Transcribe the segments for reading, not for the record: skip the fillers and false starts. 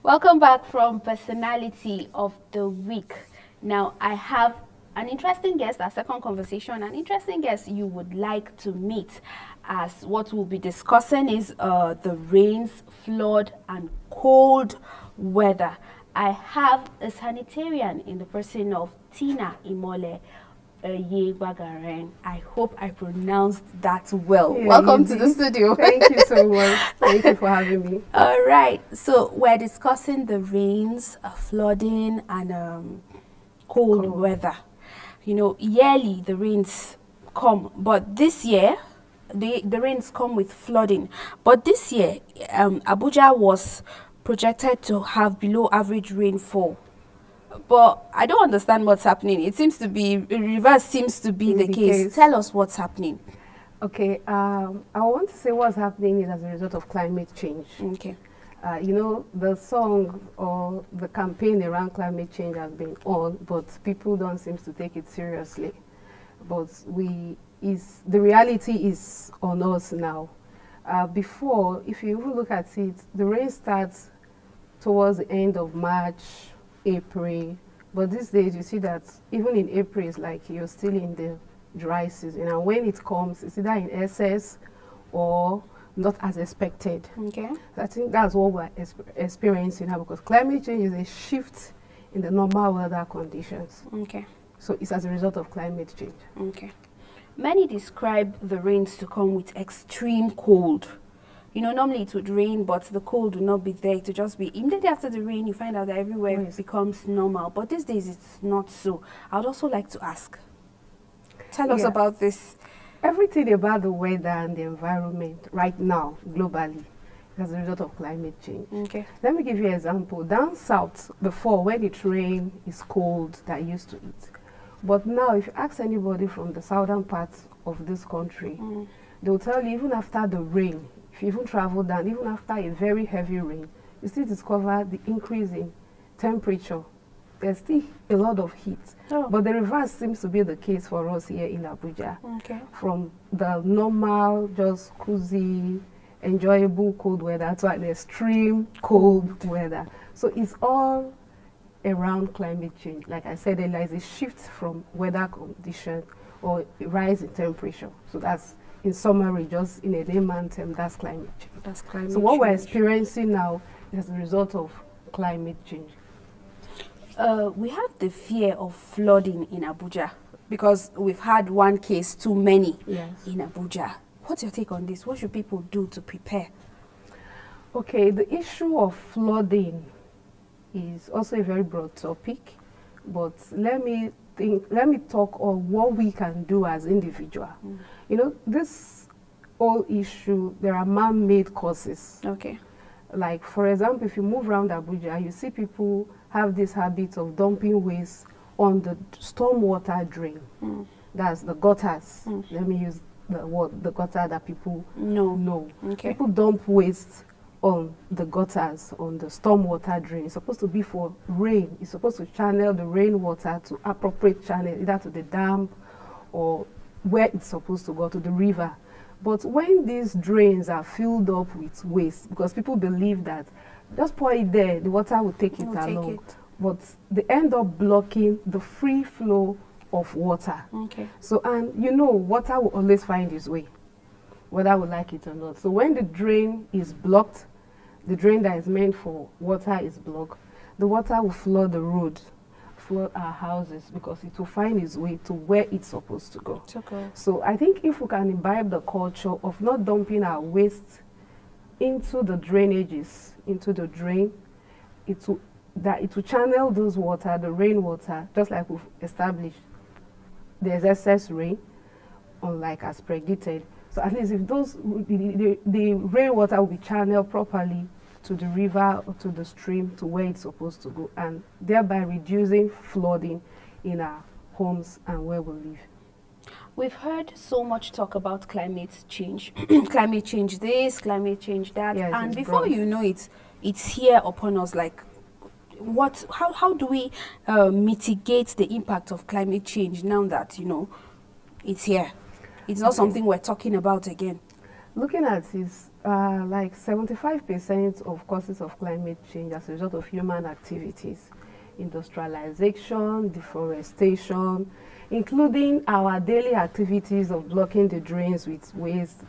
Welcome back from Personality of the Week. Now, I have an interesting guest, our second conversation, an interesting guest you would like to meet, as what we'll be discussing is the rains, flood, and cold weather. I have a sanitarian in the person of Tina Imole. I hope I pronounced that well. Yeah, Welcome to the studio. Thank you so much. Thank you for having me. All right, so we're discussing the rains, flooding, and cold weather. You know, yearly the rains come, but this year, the rains come with flooding. But this year, Abuja was projected to have below average rainfall. But I don't understand what's happening. It seems to be, reverse seems to be the case. Tell us what's happening. Okay, I want to say what's happening is as a result of climate change. Okay. You know, the song or the campaign around climate change has been on, but people don't seem to take it seriously. But the reality is on us now. Before, if you even look at it, the rain starts towards the end of March, April, but these days you see that even in April it's like you're still in the dry season, and when it comes it's either in excess or not as expected. Okay. So I think that's what we're experiencing now, because climate change is a shift in the normal weather conditions. Okay. So it's as a result of climate change. Okay. Many describe the rains to come with extreme cold. You know, normally it would rain, but the cold would not be there. It would just be immediately after the rain, you find out that everywhere becomes normal. But these days, it's not so. I would also like to ask, tell us about this. Everything about the weather and the environment right now, globally, is as a result of climate change. Okay. Let me give you an example. Down south, before, when it rains, it's cold, they're used to it. But now, if you ask anybody from the southern parts of this country, they'll tell you, even after the rain, if you even travel down, even after a very heavy rain, you still discover the increase in temperature. There's still a lot of heat. But the reverse seems to be the case for us here in Abuja. Okay. From the normal, just cozy, enjoyable cold weather to an extreme cold weather. So it's all around climate change. Like I said earlier, it's a shift from weather condition or a rise in temperature. So that's, in summary, just in a layman term, that's climate change. That's climate change. So what we're experiencing now is a result of climate change. We have the fear of flooding in Abuja because we've had one case too many in Abuja. What's your take on this? What should people do to prepare? Okay, the issue of flooding is also a very broad topic, but let me talk on what we can do as individuals. You know, this whole issue, there are man-made causes. Okay. Like, for example, if you move around Abuja, you see people have this habit of dumping waste on the stormwater drain. That's the gutters. Let me use the word, the gutter that people know. Okay. People dump waste on the gutters, on the stormwater drain. It's supposed to be for rain. It's supposed to channel the rainwater to appropriate channel, either to the dam or where it's supposed to go, to the river. But when these drains are filled up with waste, because people believe that just pour it there, the water will take it along. But they end up blocking the free flow of water. Okay. So, and you know, water will always find its way, whether we like it or not. So when the drain is blocked, the drain that is meant for water is blocked, the water will flood the road, flood our houses, because it will find its way to where it's supposed to go. So I think if we can imbibe the culture of not dumping our waste into the drainages, into the drain, it will channel those water, the rainwater, just like we've established. There's excess rain, unlike as predicted. So at least if the rainwater will be channeled properly to the river or to the stream, to where it's supposed to go, and thereby reducing flooding in our homes and where we live. We've heard so much talk about climate change. Climate change this, climate change that. Yes, and before you know it, it's here upon us. Like, how do we mitigate the impact of climate change now that, you know, it's here? It's not something we're talking about again. Looking at is like 75% of causes of climate change as a result of human activities, industrialization, deforestation, including our daily activities of blocking the drains with waste,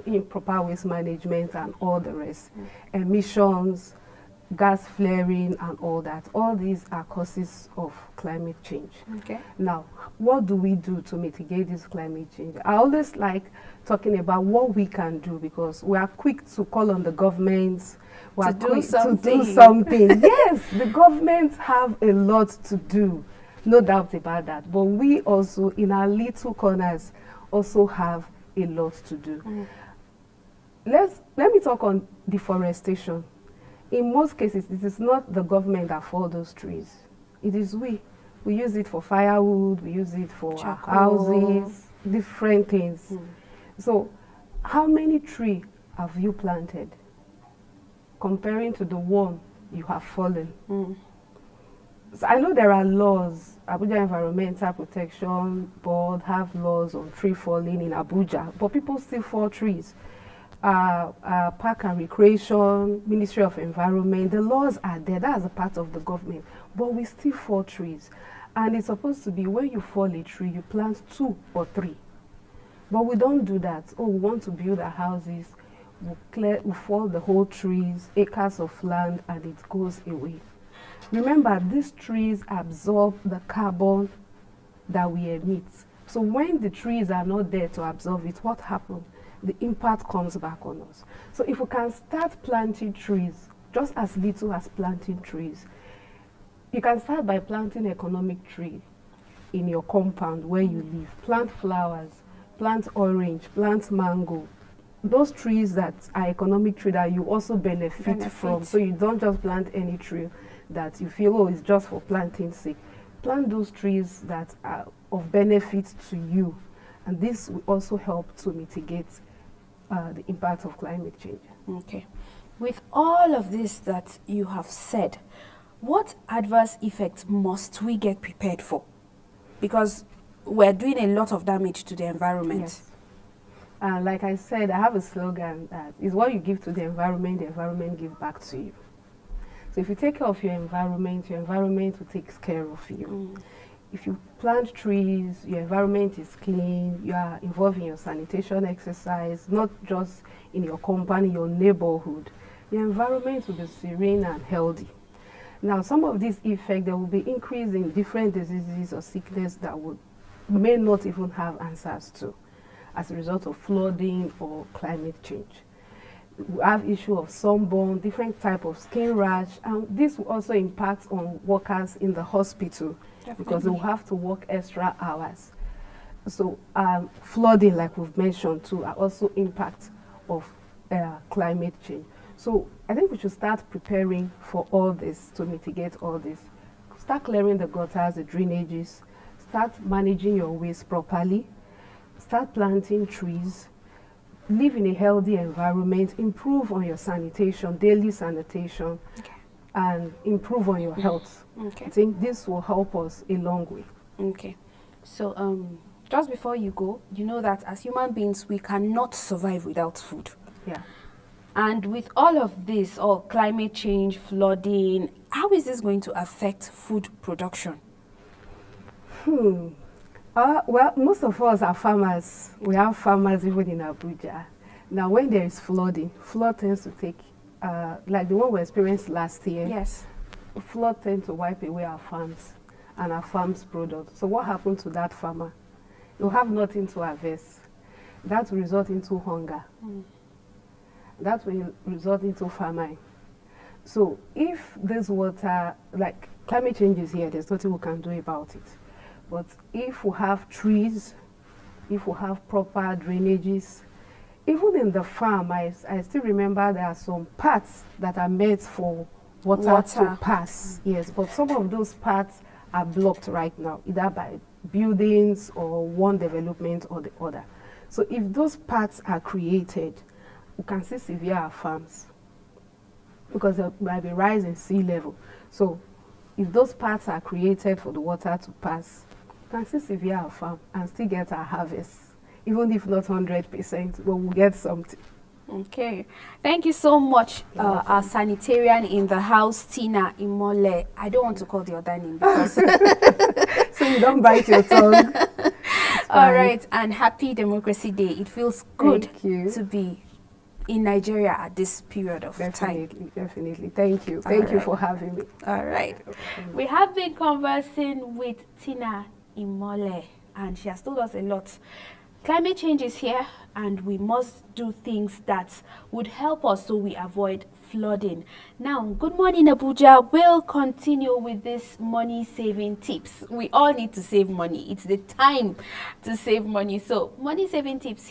improper waste management and all the rest, emissions, gas flaring and all that. All these are causes of climate change. Okay. Now, what do we do to mitigate this climate change? I always like talking about what we can do, because we are quick to call on the government to do something. Yes, the governments have a lot to do, no doubt about that. But we also, in our little corners, also have a lot to do. Let me talk on deforestation. In most cases, it is not the government that falls those trees. It is we. We use it for firewood, we use it for our houses, different things. So, how many trees have you planted comparing to the one you have fallen? So I know there are laws. Abuja Environmental Protection Board have laws on tree falling in Abuja, but people still fall trees. Park and Recreation, Ministry of Environment, the laws are there. That's a part of the government. But we still fall trees. And it's supposed to be when you fall a tree, you plant 2 or 3. But we don't do that. Oh, we want to build our houses. We fall the whole trees, acres of land, and it goes away. Remember, these trees absorb the carbon that we emit. So when the trees are not there to absorb it, what happens? The impact comes back on us. So if we can start planting trees, just as little as planting trees, you can start by planting economic tree in your compound where you live. Plant flowers, plant orange, plant mango. Those trees that are economic tree that you also benefit from. So you don't just plant any tree that you feel, oh, it's just for planting sake. Plant those trees that are of benefit to you. And this will also help to mitigate the impact of climate change. Okay. With all of this that you have said, what adverse effects must we get prepared for? Because we're doing a lot of damage to the environment. Yes. Like I said, I have a slogan that is what you give to the environment gives back to you. So if you take care of your environment will take care of you. If you plant trees, your environment is clean, you are involved in your sanitation exercise, not just in your company, your neighborhood, your environment will be serene and healthy. Now, some of these effects, there will be increase in different diseases or sickness that may not even have answers to as a result of flooding or climate change. We have issue of sunburn, different type of skin rash, and this will also impact on workers in the hospital. Definitely. Because they will have to work extra hours. So flooding, like we've mentioned too, are also impact of climate change. So I think we should start preparing for all this, to mitigate all this. Start clearing the gutters, the drainages, start managing your waste properly, start planting trees, live in a healthy environment, improve on your sanitation, daily sanitation, and improve on your health. I think this will help us a long way. Okay. So just before you go, you know that as human beings, we cannot survive without food. Yeah. And with all of this, or climate change, flooding, how is this going to affect food production? Well, most of us are farmers. We have farmers even in Abuja. Now, when there is flooding, flood tends to take, like the one we experienced last year. Yes. Flood tends to wipe away our farms and our farm's products. So what happened to that farmer? You'll have nothing to harvest. That will result into hunger. That will result into famine. So if this water, like climate change is here, there's nothing we can do about it. But if we have trees, if we have proper drainages, even in the farm, I still remember there are some paths that are made for water to pass. Yes, but some of those paths are blocked right now, either by buildings or one development or the other. So if those paths are created, we can see severe farms because there might be rise in sea level. So if those paths are created for the water to pass, we can see severe farm and still get our harvest. Even if not 100%, but we'll get something. Okay. Thank you so much, our sanitarian in the house, Tina Imole. I don't want to call the other name because... So you don't bite your tongue. All right. And happy Democracy Day. It feels good Thank you. to be in Nigeria at this period of time. Definitely. Thank you. Thank you for having me. All right. We have been conversing with Tina Imole, and she has told us a lot. Climate change is here, and we must do things that would help us so we avoid flooding. Now, good morning, Abuja. We'll continue with this money-saving tips. We all need to save money. It's the time to save money. So, money-saving tips